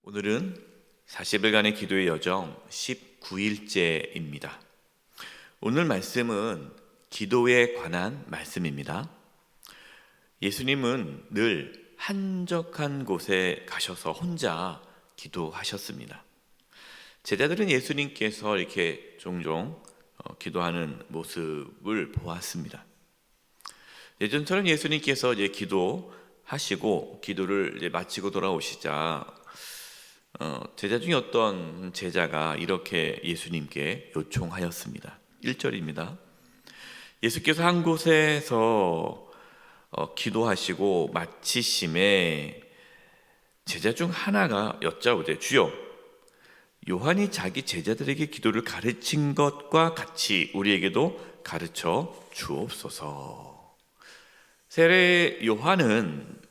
오늘은 40일간의 기도의 여정 19일째입니다. 오늘 말씀은 기도에 관한 말씀입니다. 예수님은 늘 한적한 곳에 가셔서 혼자 기도하셨습니다. 제자들은 예수님께서 이렇게 종종 기도하는 모습을 보았습니다. 예전처럼 예수님께서 이제 기도하시고 기도를 이제 마치고 돌아오시자 제자 중에 어떤 제자가 이렇게 예수님께 요청하였습니다. 1절입니다. 예수께서 한 곳에서 기도하시고 마치심에 제자 중 하나가 여짜오되 주여, 요한이 자기 제자들에게 기도를 가르친 것과 같이 우리에게도 가르쳐 주옵소서. 세례 요한은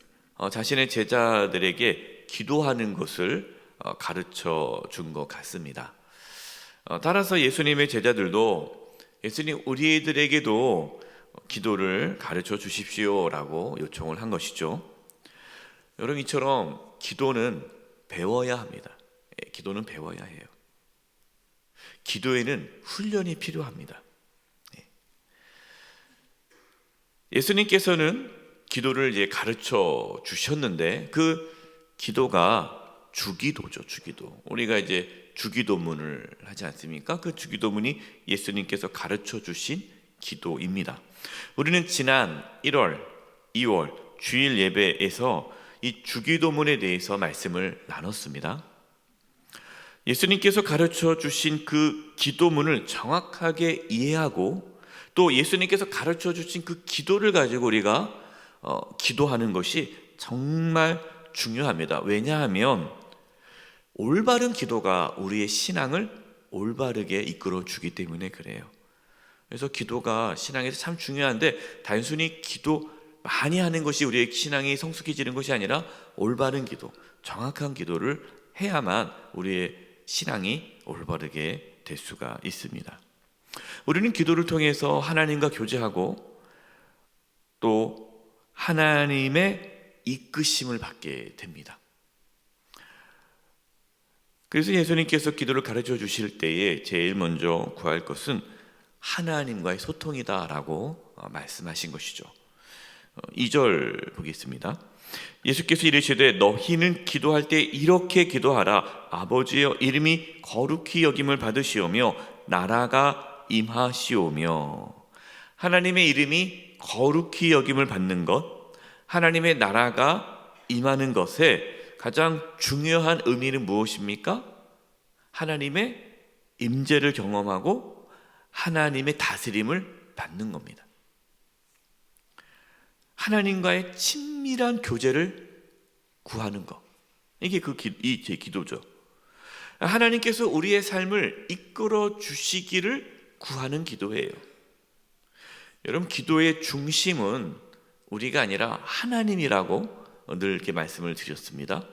자신의 제자들에게 기도하는 것을 가르쳐 준 것 같습니다. 따라서 예수님의 제자들도 예수님, 우리들에게도 기도를 가르쳐 주십시오라고 요청을 한 것이죠. 여러분, 이처럼 기도는 배워야 합니다. 기도는 배워야 해요. 기도에는 훈련이 필요합니다. 예수님께서는 기도를 이제 가르쳐 주셨는데 그 기도가 주기도죠, 주기도. 우리가 이제 주기도문을 하지 않습니까? 그 주기도문이 예수님께서 가르쳐 주신 기도입니다. 우리는 지난 1월, 2월 주일 예배에서 이 주기도문에 대해서 말씀을 나눴습니다. 예수님께서 가르쳐 주신 그 기도문을 정확하게 이해하고 또 예수님께서 가르쳐 주신 그 기도를 가지고 우리가 기도하는 것이 정말 중요합니다. 왜냐하면 올바른 기도가 우리의 신앙을 올바르게 이끌어 주기 때문에 그래요. 그래서 기도가 신앙에서 참 중요한데 단순히 기도 많이 하는 것이 우리의 신앙이 성숙해지는 것이 아니라 올바른 기도, 정확한 기도를 해야만 우리의 신앙이 올바르게 될 수가 있습니다. 우리는 기도를 통해서 하나님과 교제하고 또 하나님의 이끄심을 받게 됩니다. 그래서 예수님께서 기도를 가르쳐 주실 때에 제일 먼저 구할 것은 하나님과의 소통이다라고 말씀하신 것이죠. 2절 보겠습니다. 예수께서 이르시되 너희는 기도할 때 이렇게 기도하라. 아버지여, 이름이 거룩히 여김을 받으시오며 나라가 임하시오며. 하나님의 이름이 거룩히 여김을 받는 것, 하나님의 나라가 임하는 것에 가장 중요한 의미는 무엇입니까? 하나님의 임재를 경험하고 하나님의 다스림을 받는 겁니다. 하나님과의 친밀한 교제를 구하는 것, 이게 제 기도죠. 하나님께서 우리의 삶을 이끌어 주시기를 구하는 기도예요. 여러분, 기도의 중심은 우리가 아니라 하나님이라고 늘 이렇게 말씀을 드렸습니다.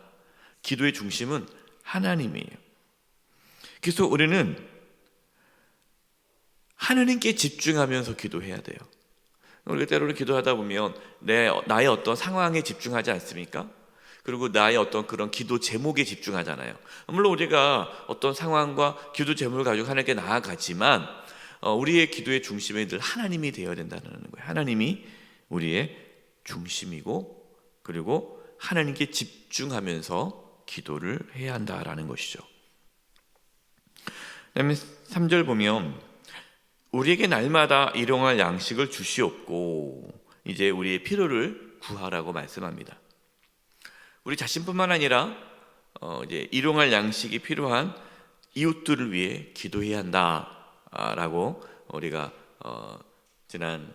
기도의 중심은 하나님이에요. 그래서 우리는 하나님께 집중하면서 기도해야 돼요. 우리가 때로는 기도하다 보면 나의 어떤 상황에 집중하지 않습니까? 그리고 나의 어떤 그런 기도 제목에 집중하잖아요. 물론 우리가 어떤 상황과 기도 제목을 가지고 하나님께 나아가지만 우리의 기도의 중심에 늘 하나님이 되어야 된다는 거예요. 하나님이 우리의 중심이고 그리고 하나님께 집중하면서 기도를 해야 한다라는 것이죠. 그다음에 3절 보면 우리에게 날마다 일용할 양식을 주시옵고, 이제 우리의 필요를 구하라고 말씀합니다. 우리 자신뿐만 아니라 이제 일용할 양식이 필요한 이웃들을 위해 기도해야 한다라고 우리가 지난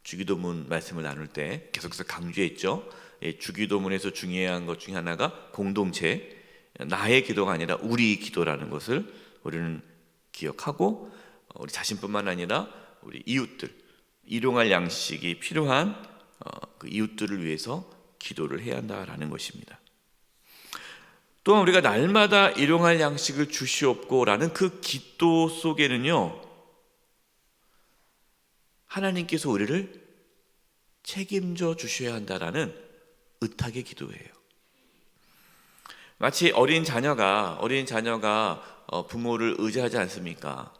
주기도문 말씀을 나눌 때 계속해서 강조했죠. 주기도문에서 중요한 것 중에 하나가 공동체, 나의 기도가 아니라 우리 기도라는 것을 우리는 기억하고 우리 자신뿐만 아니라 우리 이웃들, 일용할 양식이 필요한 그 이웃들을 위해서 기도를 해야 한다라는 것입니다. 또한 우리가 날마다 일용할 양식을 주시옵고라는 그 기도 속에는요, 하나님께서 우리를 책임져 주셔야 한다라는 의탁의 기도예요. 마치 어린 자녀가 부모를 의지하지 않습니까?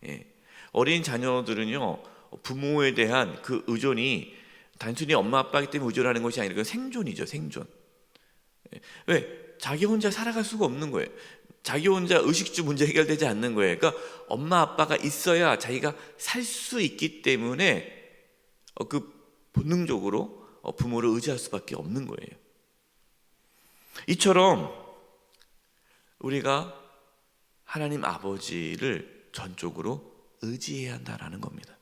예. 어린 자녀들은요, 부모에 대한 그 의존이 단순히 엄마 아빠이기 때문에 의존하는 것이 아니라 그 생존이죠, 생존. 예. 왜? 자기 혼자 살아갈 수가 없는 거예요. 자기 혼자 의식주 문제 해결되지 않는 거예요. 그러니까 엄마 아빠가 있어야 자기가 살 수 있기 때문에 그 본능적으로 부모를 의지할 수밖에 없는 거예요. 이처럼 우리가 하나님 아버지를 전적으로 의지해야 한다라는 겁니다.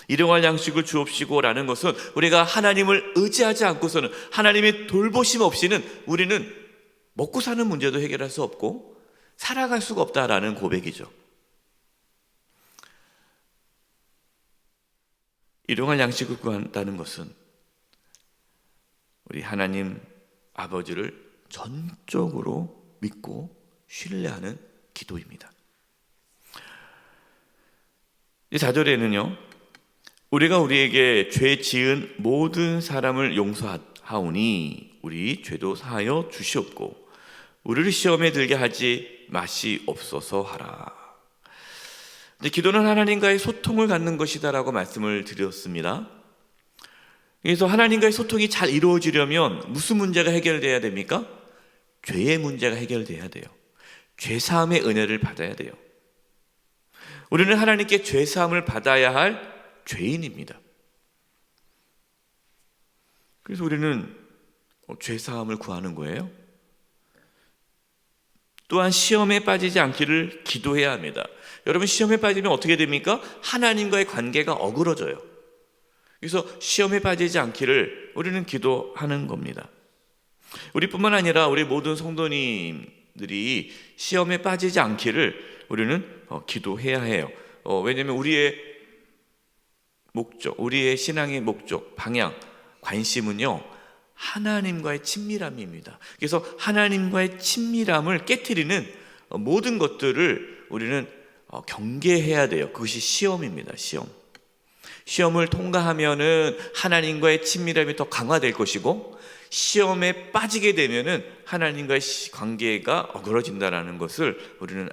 일용할 양식을 주옵시고라는 것은 우리가 하나님을 의지하지 않고서는, 하나님의 돌보심 없이는 우리는 먹고 사는 문제도 해결할 수 없고 살아갈 수가 없다라는 고백이죠. 일용할 양식을 구한다는 것은 우리 하나님 아버지를 전적으로 믿고 신뢰하는 기도입니다. 이 4절에는요, 우리가 우리에게 죄 지은 모든 사람을 용서하오니 우리 죄도 사하여 주시옵고 우리를 시험에 들게 하지 마시옵소서 하라. 기도는 하나님과의 소통을 갖는 것이다라고 말씀을 드렸습니다. 그래서 하나님과의 소통이 잘 이루어지려면 무슨 문제가 해결돼야 됩니까? 죄의 문제가 해결돼야 돼요. 죄사함의 은혜를 받아야 돼요. 우리는 하나님께 죄사함을 받아야 할 죄인입니다. 그래서 우리는 죄사함을 구하는 거예요. 또한 시험에 빠지지 않기를 기도해야 합니다. 여러분, 시험에 빠지면 어떻게 됩니까? 하나님과의 관계가 어그러져요. 그래서 시험에 빠지지 않기를 우리는 기도하는 겁니다. 우리뿐만 아니라 우리 모든 성도님들이 시험에 빠지지 않기를 우리는 기도해야 해요. 왜냐하면 우리의 목적, 우리의 신앙의 목적, 방향, 관심은요, 하나님과의 친밀함입니다. 그래서 하나님과의 친밀함을 깨트리는 모든 것들을 우리는 경계해야 돼요. 그것이 시험입니다. 시험을 통과하면은 하나님과의 친밀함이 더 강화될 것이고, 시험에 빠지게 되면은 하나님과의 관계가 어그러진다라는 것을 우리는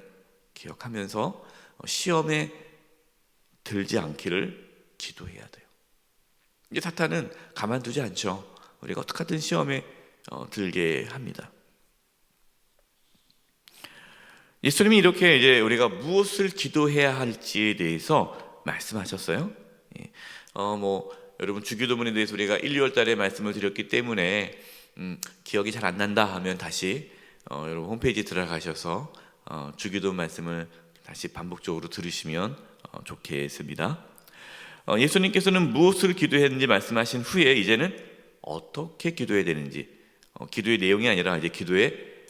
기억하면서 시험에 들지 않기를 기도해야 돼요. 이제 사탄은 가만두지 않죠. 우리가 어떻게든 시험에 들게 합니다. 예수님이 이렇게 이제 우리가 무엇을 기도해야 할지에 대해서 말씀하셨어요. 여러분, 주기도문에 대해서 우리가 1, 2월 달에 말씀을 드렸기 때문에 기억이 잘 안 난다 하면 다시 여러분 홈페이지 들어가셔서 주기도 말씀을 다시 반복적으로 들으시면 좋겠습니다. 예수님께서는 무엇을 기도했는지 말씀하신 후에 이제는 어떻게 기도해야 되는지, 기도의 내용이 아니라 이제 기도의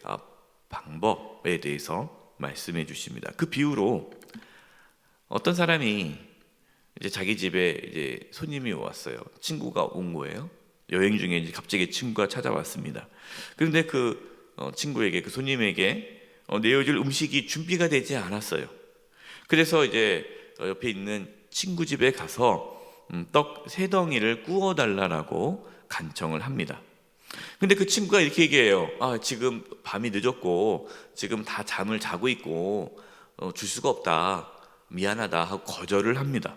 방법에 대해서 말씀해 주십니다. 그 비유로 어떤 사람이 이제 자기 집에 이제 손님이 왔어요. 친구가 온 거예요. 여행 중에 이제 갑자기 친구가 찾아왔습니다. 그런데 그 친구에게, 그 손님에게 내어줄 음식이 준비가 되지 않았어요. 그래서 이제 옆에 있는 친구 집에 가서 떡 3덩이를 구워달라고 간청을 합니다. 근데 그 친구가 이렇게 얘기해요. 지금 밤이 늦었고 지금 다 잠을 자고 있고 줄 수가 없다, 미안하다 하고 거절을 합니다.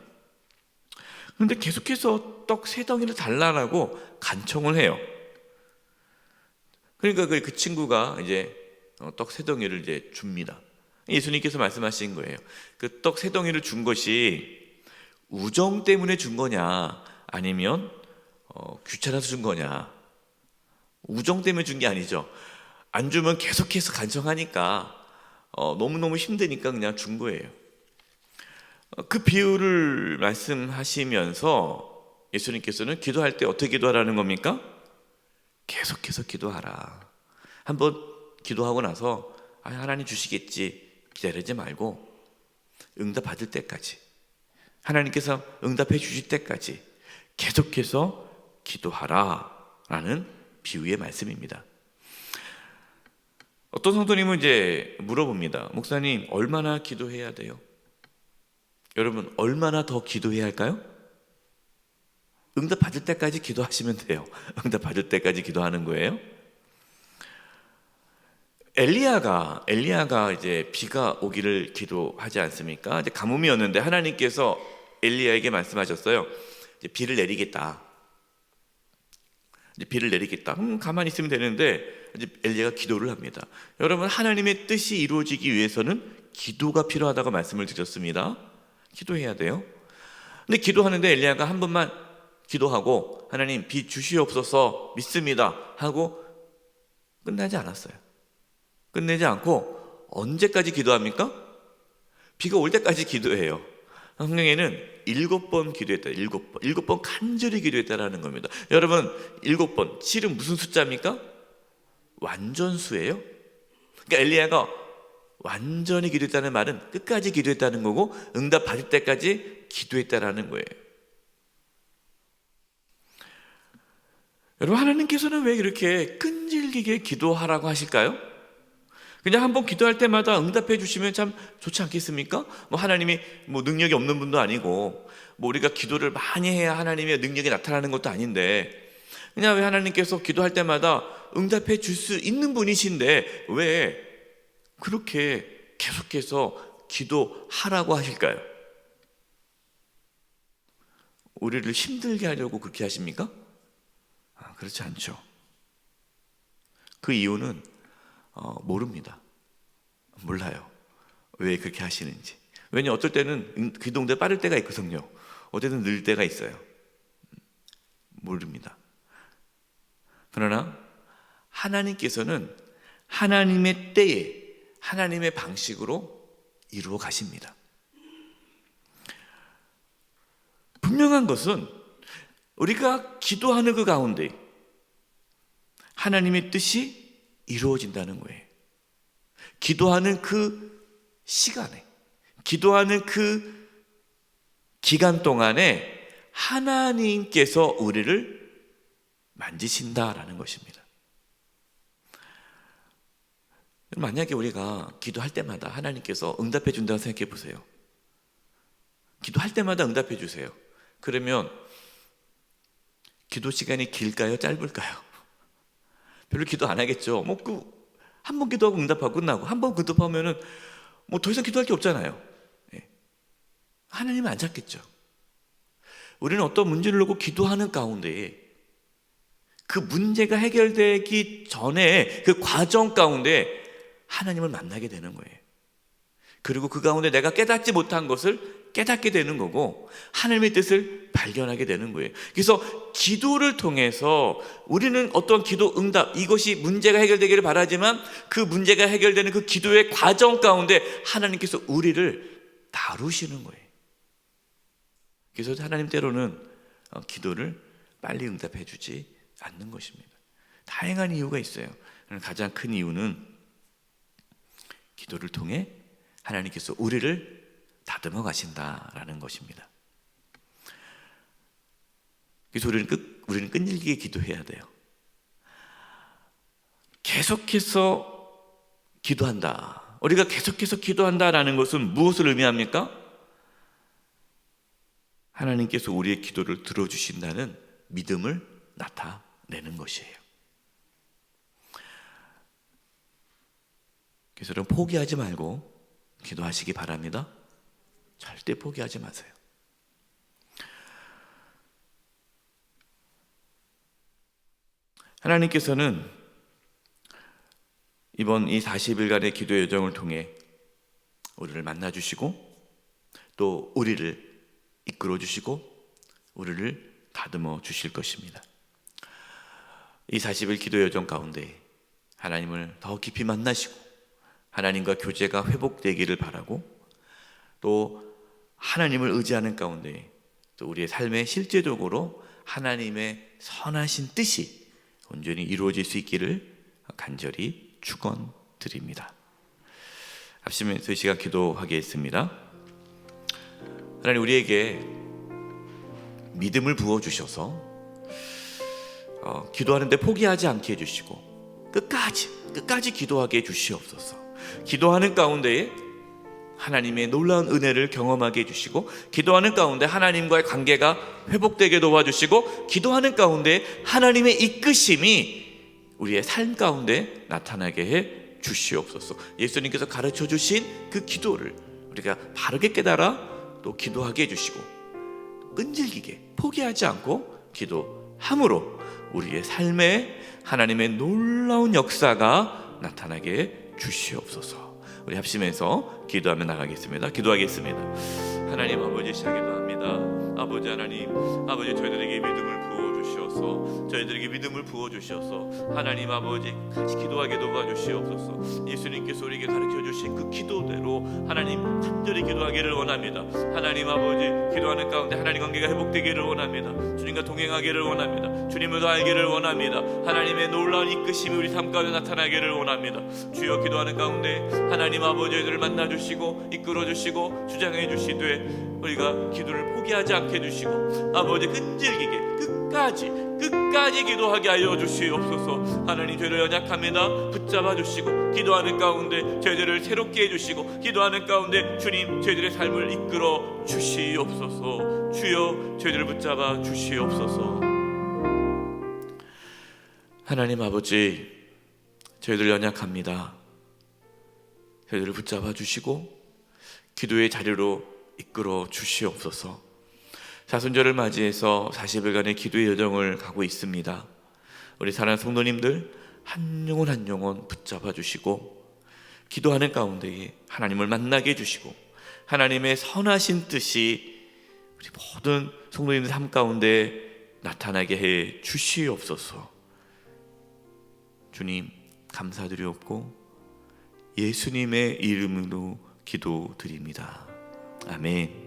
그런데 계속해서 떡 3덩이를 달라고 간청을 해요. 그러니까 그 친구가 이제 떡 3덩이를 이제 줍니다. 예수님께서 말씀하신 거예요. 그 떡 3덩이를 준 것이 우정 때문에 준 거냐, 아니면 귀찮아서 준 거냐. 우정 때문에 준 게 아니죠. 안 주면 계속해서 간청하니까 너무너무 힘드니까 그냥 준 거예요. 그 비유를 말씀하시면서 예수님께서는 기도할 때 어떻게 기도하라는 겁니까? 계속해서 기도하라. 한번 기도하고 나서 하나님 주시겠지 기다리지 말고 응답 받을 때까지, 하나님께서 응답해 주실 때까지 계속해서 기도하라 라는 비유의 말씀입니다. 어떤 성도님은 이제 물어봅니다. 목사님, 얼마나 기도해야 돼요? 여러분, 얼마나 더 기도해야 할까요? 응답 받을 때까지 기도하시면 돼요. 응답 받을 때까지 기도하는 거예요. 엘리야가 이제 비가 오기를 기도하지 않습니까? 이제 가뭄이었는데 하나님께서 엘리야에게 말씀하셨어요. 이제 비를 내리겠다. 이제 비를 내리겠다. 가만히 있으면 되는데 이제 엘리야가 기도를 합니다. 여러분, 하나님의 뜻이 이루어지기 위해서는 기도가 필요하다고 말씀을 드렸습니다. 기도해야 돼요. 근데 기도하는데 엘리야가 한 번만 기도하고 하나님 비 주시옵소서 믿습니다 하고 끝나지 않았어요. 끝내지 않고 언제까지 기도합니까? 비가 올 때까지 기도해요. 성경에는 7번 기도했다. 7번 간절히 기도했다라는 겁니다. 여러분, 7번 7은 무슨 숫자입니까? 완전수예요. 그러니까 엘리야가 완전히 기도했다는 말은 끝까지 기도했다는 거고 응답 받을 때까지 기도했다라는 거예요. 여러분, 하나님께서는 왜 이렇게 끈질기게 기도하라고 하실까요? 그냥 한번 기도할 때마다 응답해 주시면 참 좋지 않겠습니까? 하나님이 능력이 없는 분도 아니고 우리가 기도를 많이 해야 하나님의 능력이 나타나는 것도 아닌데 그냥 왜 하나님께서 기도할 때마다 응답해 줄 수 있는 분이신데 왜 그렇게 계속해서 기도하라고 하실까요? 우리를 힘들게 하려고 그렇게 하십니까? 그렇지 않죠. 그 이유는 모릅니다. 몰라요. 왜 그렇게 하시는지. 왜냐, 어떨 때는 기도가 빠를 때가 있거든요. 어떨 때는 늘 때가 있어요. 모릅니다. 그러나 하나님께서는 하나님의 때에 하나님의 방식으로 이루어 가십니다. 분명한 것은 우리가 기도하는 그 가운데 하나님의 뜻이 이루어진다는 거예요. 기도하는 그 시간에, 기도하는 그 기간 동안에 하나님께서 우리를 만지신다라는 것입니다. 만약에 우리가 기도할 때마다 하나님께서 응답해 준다고 생각해 보세요. 기도할 때마다 응답해 주세요. 그러면 기도 시간이 길까요? 짧을까요? 별로 기도 안 하겠죠. 한 번 기도하고 응답하고 끝나고 한 번 응답하면은 더 이상 기도할 게 없잖아요. 하나님은 안 찾겠죠. 우리는 어떤 문제를 놓고 기도하는 가운데 그 문제가 해결되기 전에 그 과정 가운데 하나님을 만나게 되는 거예요. 그리고 그 가운데 내가 깨닫지 못한 것을 깨닫게 되는 거고 하나님의 뜻을 발견하게 되는 거예요. 그래서 기도를 통해서 우리는 어떤 기도 응답, 이것이 문제가 해결되기를 바라지만 그 문제가 해결되는 그 기도의 과정 가운데 하나님께서 우리를 다루시는 거예요. 그래서 하나님 때로는 기도를 빨리 응답해 주지 않는 것입니다. 다양한 이유가 있어요. 가장 큰 이유는 기도를 통해 하나님께서 우리를 다듬어 가신다라는 것입니다. 그래서 우리는 끈질기게 기도해야 돼요. 계속해서 기도한다. 우리가 계속해서 기도한다라는 것은 무엇을 의미합니까? 하나님께서 우리의 기도를 들어주신다는 믿음을 나타내는 것이에요. 그래서 여러분, 포기하지 말고 기도하시기 바랍니다. 절대 포기하지 마세요. 하나님께서는 이번 이 40일간의 기도 여정을 통해 우리를 만나주시고 또 우리를 이끌어주시고 우리를 다듬어 주실 것입니다. 이 40일 기도 여정 가운데 하나님을 더 깊이 만나시고 하나님과 교제가 회복되기를 바라고 또 하나님을 의지하는 가운데 또 우리의 삶에 실제적으로 하나님의 선하신 뜻이 온전히 이루어질 수 있기를 간절히 축원드립니다. 합심해서 이 시간 기도하겠습니다. 하나님, 우리에게 믿음을 부어주셔서 기도하는데 포기하지 않게 해주시고 끝까지 기도하게 해주시옵소서. 기도하는 가운데에 하나님의 놀라운 은혜를 경험하게 해주시고 기도하는 가운데 하나님과의 관계가 회복되게 도와주시고 기도하는 가운데 하나님의 이끄심이 우리의 삶 가운데 나타나게 해 주시옵소서. 예수님께서 가르쳐 주신 그 기도를 우리가 바르게 깨달아 또 기도하게 해주시고, 끈질기게 포기하지 않고 기도함으로 우리의 삶에 하나님의 놀라운 역사가 나타나게 주시옵소서. 우리 합심해서 기도하며 나가겠습니다. 기도하겠습니다. 하나님 아버지, 시작기도 합니다. 아버지 하나님, 아버지 저희들에게 믿음을 부어주시옵소서. 저희들에게 믿음을 부어주시옵소서. 하나님 아버지, 같이 기도하게 도와주시옵소서. 예수님께서 우리에게 가르쳐주신 그 기도대로 하나님 간절히 기도하기를 원합니다. 하나님 아버지, 기도하는 가운데 하나님 관계가 회복되기를 원합니다. 주님과 동행하기를 원합니다. 주님을 더 알기를 원합니다. 하나님의 놀라운 이끄심이 우리 삶 가운데 나타나기를 원합니다. 주여, 기도하는 가운데 하나님 아버지 저희들을 만나주시고 이끌어주시고 주장해주시되 우리가 기도를 포기하지 않게 해주시고 아버지 끈질기게 끝까지 기도하게 하여 주시옵소서. 하나님, 저희를 연약합니다. 붙잡아 주시고 기도하는 가운데 저희들을 새롭게 해주시고 기도하는 가운데 주님 저희들의 삶을 이끌어 주시옵소서. 주여, 저희들을 붙잡아 주시옵소서. 하나님 아버지, 저희들 연약합니다. 저희들을 붙잡아 주시고 기도의 자리로 이끌어 주시옵소서. 사순절을 맞이해서 40일간의 기도의 여정을 가고 있습니다. 우리 사랑하는 성도님들 한 영혼 한 영혼 붙잡아 주시고 기도하는 가운데에 하나님을 만나게 해주시고 하나님의 선하신 뜻이 우리 모든 성도님들 삶 가운데 나타나게 해 주시옵소서. 주님, 감사드리옵고 예수님의 이름으로 기도드립니다. 아멘.